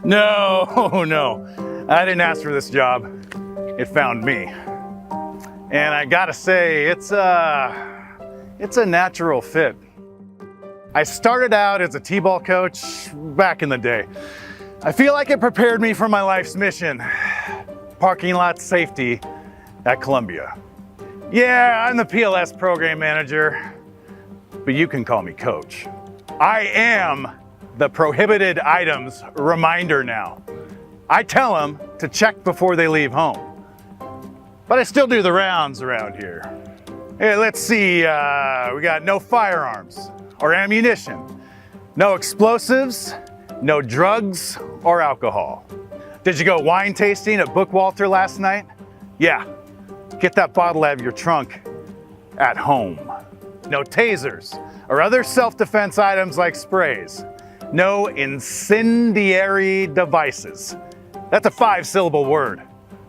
No, no, I didn't ask for this job. It found me. And I gotta say, it's a natural fit. I started out as a t-ball coach back in the day. I feel like it prepared me for my life's mission, parking lot safety at Columbia. Yeah, I'm the PLS program manager, but you can call me coach. I am the prohibited items reminder now. I tell them to check before they leave home. But I still do the rounds around here. Hey, let's see, we got no firearms or ammunition, no explosives, no drugs or alcohol. Did you go wine tasting at Bookwalter last night? Yeah, get that bottle out of your trunk at home. No tasers or other self-defense items like sprays. No incendiary devices. That's a 5-syllable word.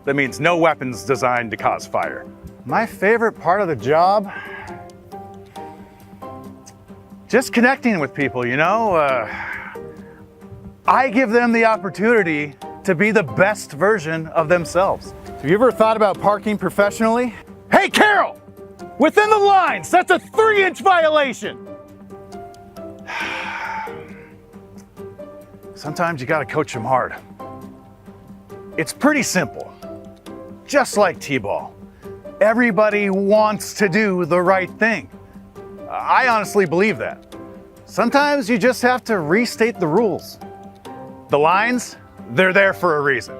That means no weapons designed to cause fire. My favorite part of the job? Just connecting with people, you know? I give them the opportunity to be the best version of themselves. Have you ever thought about parking professionally? Hey, Carol! Within the lines, that's a 3-inch violation! Sometimes you gotta coach them hard. It's pretty simple. Just like t-ball. Everybody wants to do the right thing. I honestly believe that. Sometimes you just have to restate the rules. The lines, they're there for a reason.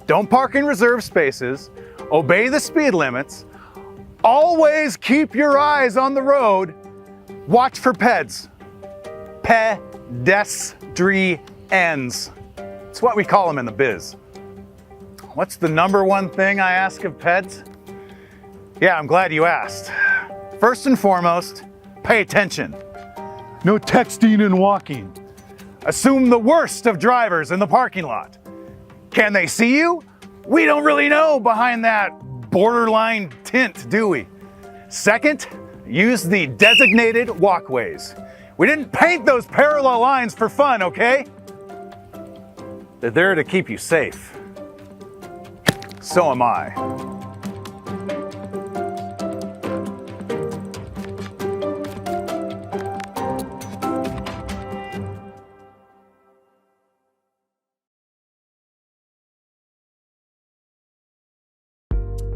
Don't park in reserved spaces, obey the speed limits, always keep your eyes on the road, watch for PEDs. Pedestrians. It's what we call them in the biz. What's the number one thing I ask of PEDs? Yeah, I'm glad you asked. First and foremost, pay attention. No texting and walking. Assume the worst of drivers in the parking lot. Can they see you? We don't really know behind that borderline tint, do we? Second, use the designated walkways. We didn't paint those parallel lines for fun, okay? They're there to keep you safe. So am I.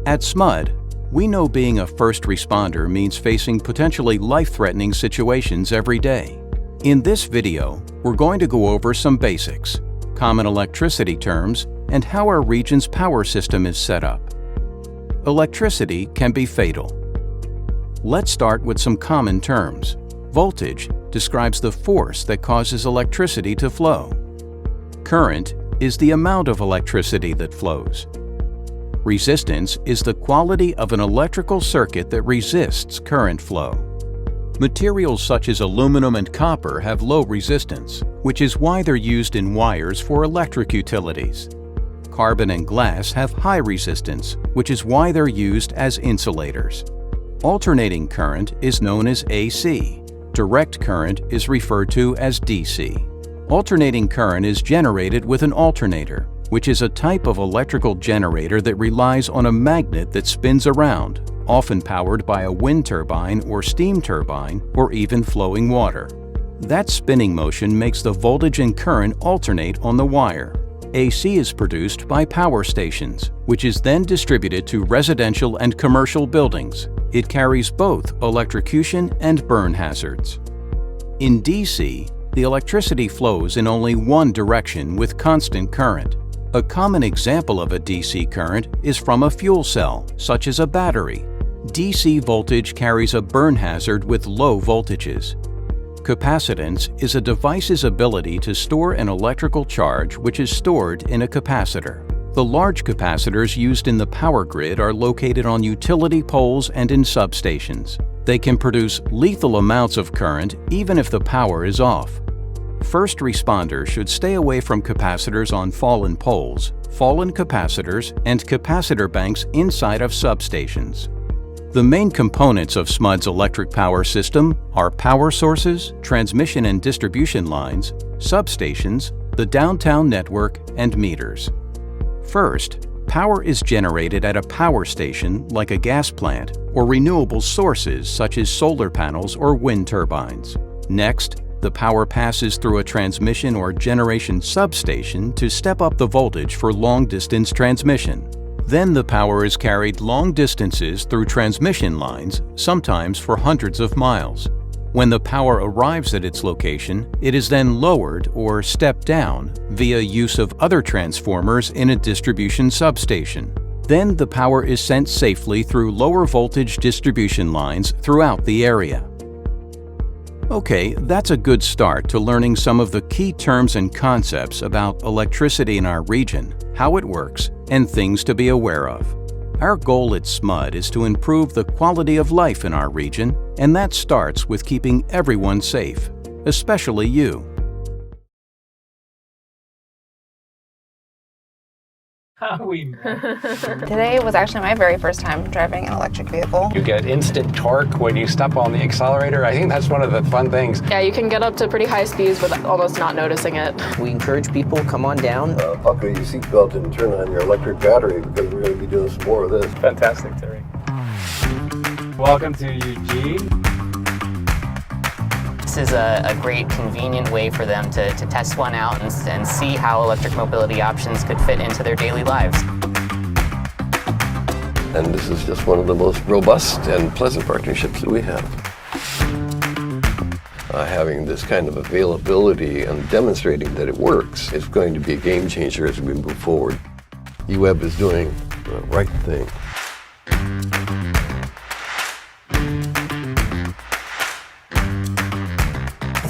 At SMUD, we know being a first responder means facing potentially life-threatening situations every day. In this video, we're going to go over some basics, common electricity terms, and how our region's power system is set up. Electricity can be fatal. Let's start with some common terms. Voltage describes the force that causes electricity to flow. Current is the amount of electricity that flows. Resistance is the quality of an electrical circuit that resists current flow. Materials such as aluminum and copper have low resistance, which is why they're used in wires for electric utilities. Carbon and glass have high resistance, which is why they're used as insulators. Alternating current is known as AC. Direct current is referred to as DC. Alternating current is generated with an alternator, which is a type of electrical generator that relies on a magnet that spins around, often powered by a wind turbine or steam turbine or even flowing water. That spinning motion makes the voltage and current alternate on the wire. AC is produced by power stations, which is then distributed to residential and commercial buildings. It carries both electrocution and burn hazards. In DC, the electricity flows in only one direction with constant current. A common example of a DC current is from a fuel cell, such as a battery. DC voltage carries a burn hazard with low voltages. Capacitance is a device's ability to store an electrical charge which is stored in a capacitor. The large capacitors used in the power grid are located on utility poles and in substations. They can produce lethal amounts of current even if the power is off. First responders should stay away from capacitors on fallen poles, fallen capacitors, and capacitor banks inside of substations. The main components of SMUD's electric power system are power sources, transmission and distribution lines, substations, the downtown network, and meters. First, power is generated at a power station like a gas plant or renewable sources such as solar panels or wind turbines. Next, the power passes through a transmission or generation substation to step up the voltage for long-distance transmission. Then the power is carried long distances through transmission lines, sometimes for hundreds of miles. When the power arrives at its location, it is then lowered or stepped down via use of other transformers in a distribution substation. Then the power is sent safely through lower voltage distribution lines throughout the area. Okay, that's a good start to learning some of the key terms and concepts about electricity in our region, how it works, and things to be aware of. Our goal at SMUD is to improve the quality of life in our region, and that starts with keeping everyone safe, especially you. Today was actually my very first time driving an electric vehicle. You get instant torque when you step on the accelerator. I think that's one of the fun things. Yeah, you can get up to pretty high speeds with almost not noticing it. We encourage people, come on down. Buckle your seatbelt and turn on your electric battery because we're going to be doing some more of this. Fantastic, Terry. Welcome to Eugene. This is a great, convenient way for them to test one out and see how electric mobility options could fit into their daily lives. And this is just one of the most robust and pleasant partnerships that we have. Having this kind of availability and demonstrating that it works is going to be a game changer as we move forward. UWeb is doing the right thing.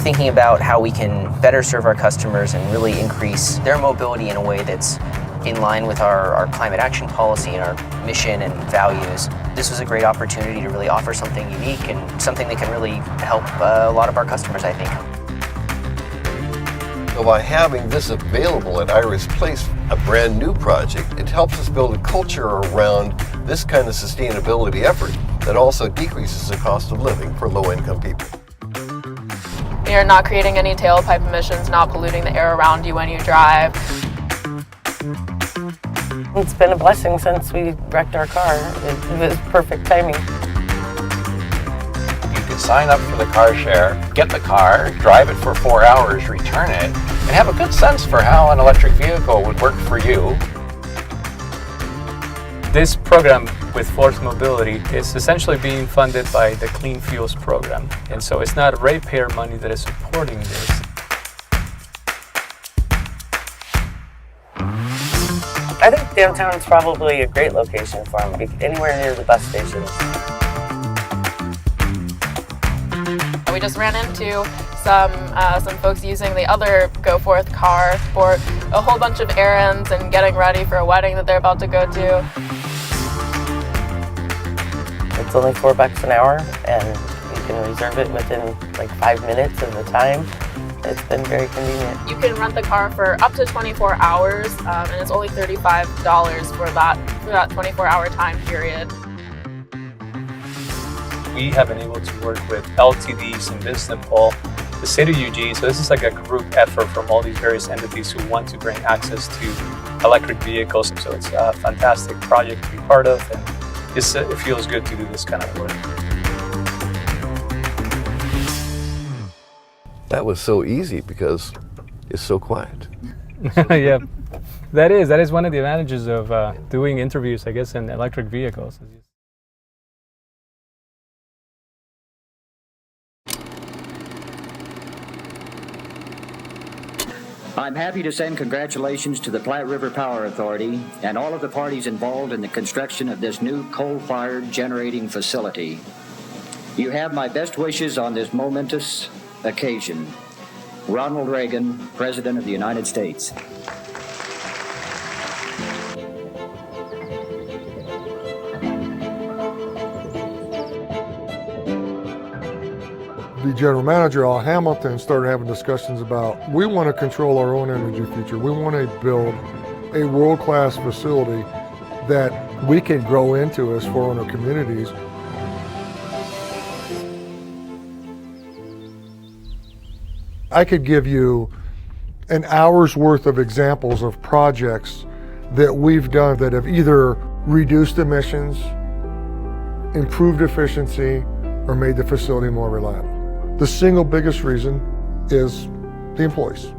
Thinking about how we can better serve our customers and really increase their mobility in a way that's in line with our climate action policy and our mission and values. This was a great opportunity to really offer something unique and something that can really help a lot of our customers, I think. So by having this available at Iris Place, a brand new project, it helps us build a culture around this kind of sustainability effort that also decreases the cost of living for low-income people. You're not creating any tailpipe emissions, not polluting the air around you when you drive. It's been a blessing since we wrecked our car. It was perfect timing. You could sign up for the car share, get the car, drive it for 4 hours, return it, and have a good sense for how an electric vehicle would work for you. This program with Force Mobility is essentially being funded by the Clean Fuels program. And so it's not ratepayer money that is supporting this. I think downtown is probably a great location for them, anywhere near the bus stations. We just ran into some folks using the other Go Forth car for a whole bunch of errands and getting ready for a wedding that they're about to go to. It's only $4 an hour, and you can reserve it within like 5 minutes of the time. It's been very convenient. You can rent the car for up to 24 hours, and it's only $35 for that 24-hour time period. We have been able to work with LTDs in Vincent Paul, the city of Eugene. So this is like a group effort from all these various entities who want to bring access to electric vehicles. So it's a fantastic project to be part of, and it feels good to do this kind of work. That was so easy because it's so quiet. Yeah, that is one of the advantages of doing interviews, I guess, in electric vehicles. I'm happy to send congratulations to the Platte River Power Authority and all of the parties involved in the construction of this new coal-fired generating facility. You have my best wishes on this momentous occasion. Ronald Reagan, President of the United States. The general manager, Al Hamilton, started having discussions about, we want to control our own energy future. We want to build a world-class facility that we can grow into as 400 communities I could give you an hour's worth of examples of projects that we've done that have either reduced emissions, improved efficiency, or made the facility more reliable. The single biggest reason is the employees.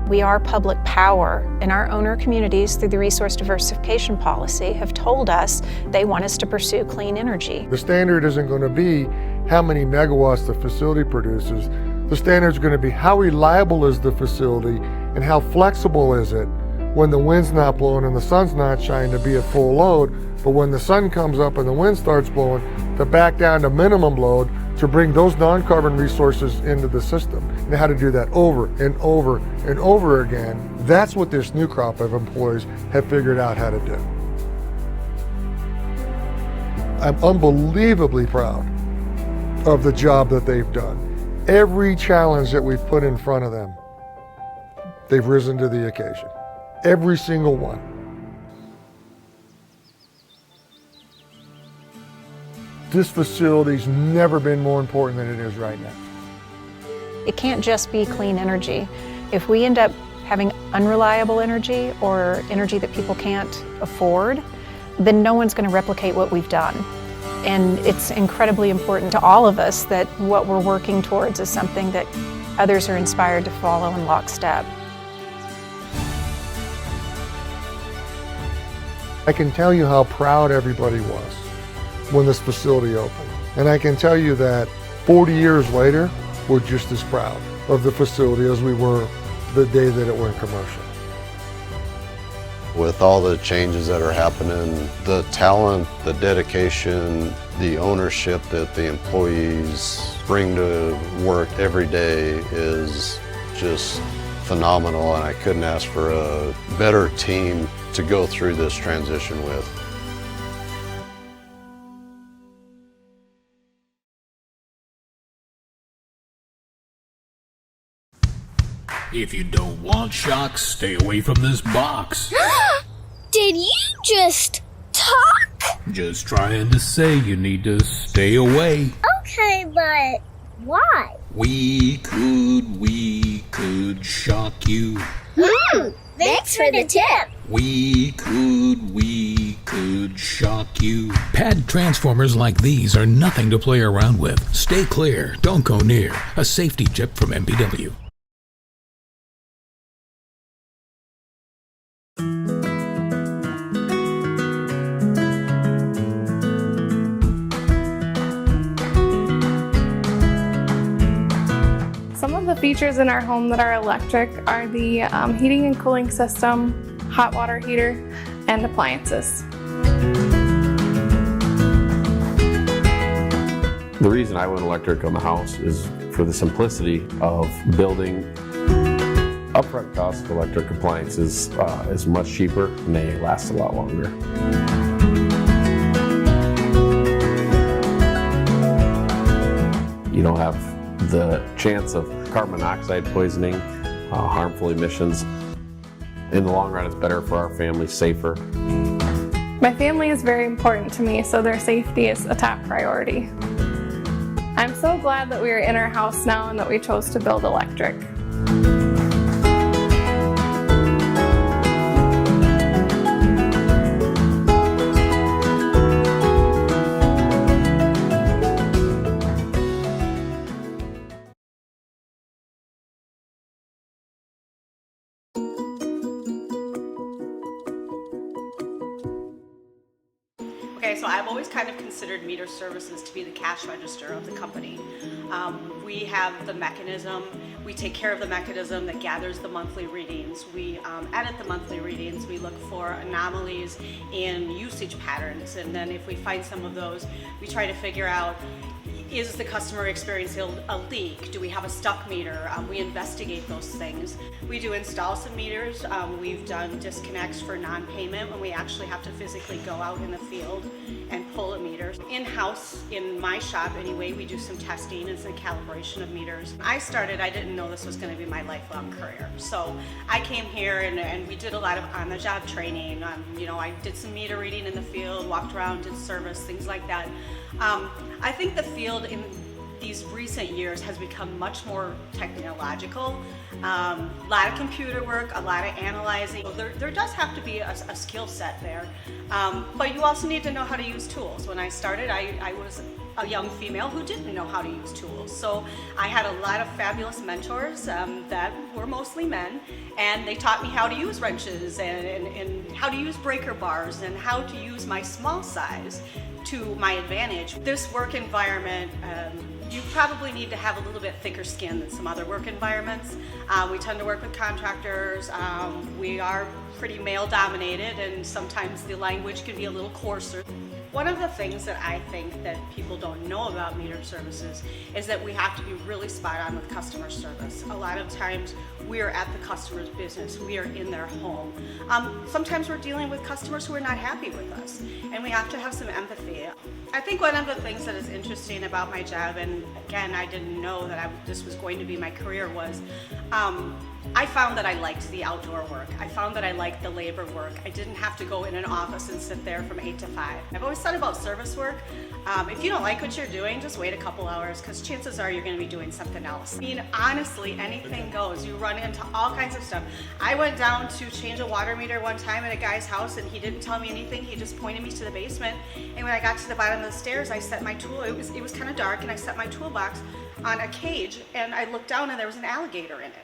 We are public power, and our owner communities, through the resource diversification policy, have told us they want us to pursue clean energy. The standard isn't going to be how many megawatts the facility produces. The standard is going to be how reliable is the facility and how flexible is it when the wind's not blowing and the sun's not shining to be at full load, but when the sun comes up and the wind starts blowing, to back down to minimum load to bring those non-carbon resources into the system. And how to do that over and over and over again. That's what this new crop of employees have figured out how to do. I'm unbelievably proud of the job that they've done. Every challenge that we've put in front of them, they've risen to the occasion. Every single one. This facility's never been more important than it is right now. It can't just be clean energy. If we end up having unreliable energy or energy that people can't afford, then no one's going to replicate what we've done. And it's incredibly important to all of us that what we're working towards is something that others are inspired to follow in lockstep. I can tell you how proud everybody was when this facility opened. And I can tell you that 40 years later, we're just as proud of the facility as we were the day that it went commercial. With all the changes that are happening, the talent, the dedication, the ownership that the employees bring to work every day is just phenomenal, and I couldn't ask for a better team to go through this transition with. If you don't want shocks, stay away from this box. Did you just talk? Just trying to say you need to stay away. Okay, but why? We could shock you. Thanks for the tip. We could shock you. Pad transformers like these are nothing to play around with. Stay clear, don't go near. A safety tip from MPW. Some of the features in our home that are electric are the heating and cooling system, hot water heater, and appliances. The reason I went electric on the house is for the simplicity of building. Upfront cost of electric appliances is much cheaper and they last a lot longer. You don't have the chance of carbon monoxide poisoning, harmful emissions. In the long run, it's better for our family, safer. My family is very important to me, so their safety is a top priority. I'm so glad that we are in our house now and that we chose to build electric. Okay, so I've always kind of considered meter services to be the cash register of the company. We have the mechanism, we take care of the mechanism that gathers the monthly readings. We edit the monthly readings, we look for anomalies in usage patterns, and then if we find some of those, we try to figure out, Is the customer experiencing a leak? Do we have a stuck meter? We investigate those things. We do install some meters. We've done disconnects for non-payment when we actually have to physically go out in the field and pull a meter. In-house, in my shop anyway, we do some testing and some calibration of meters. I didn't know this was going to be my lifelong career. So I came here and we did a lot of on-the-job training. I did some meter reading in the field, walked around, did service, things like that. I think the field in these recent years has become much more technological. A lot of computer work, a lot of analyzing. There does have to be a skill set there, but you also need to know how to use tools. When I started, I was a young female who didn't know how to use tools. So I had a lot of fabulous mentors that were mostly men, and they taught me how to use wrenches and how to use breaker bars and how to use my small size to my advantage. This work environment, you probably need to have a little bit thicker skin than some other work environments. We tend to work with contractors. We are pretty male dominated, and sometimes the language can be a little coarser. One of the things that I think that people don't know about metered services is that we have to be really spot on with customer service. A lot of times we are at the customer's business, we are in their home. Sometimes we're dealing with customers who are not happy with us, and we have to have some empathy. I think one of the things that is interesting about my job, and again, I didn't know that this was going to be my career, was I found that I liked the outdoor work. I found that I liked the labor work. I didn't have to go in an office and sit there from 8 to 5. I've always thought about service work. If you don't like what you're doing, just wait a couple hours, because chances are you're going to be doing something else. I mean, honestly, anything goes. You run into all kinds of stuff. I went down to change a water meter one time at a guy's house, and he didn't tell me anything. He just pointed me to the basement. And when I got to the bottom of the stairs, I set my tool. It was kind of dark, and I set my toolbox on a cage, and I looked down, and there was an alligator in it.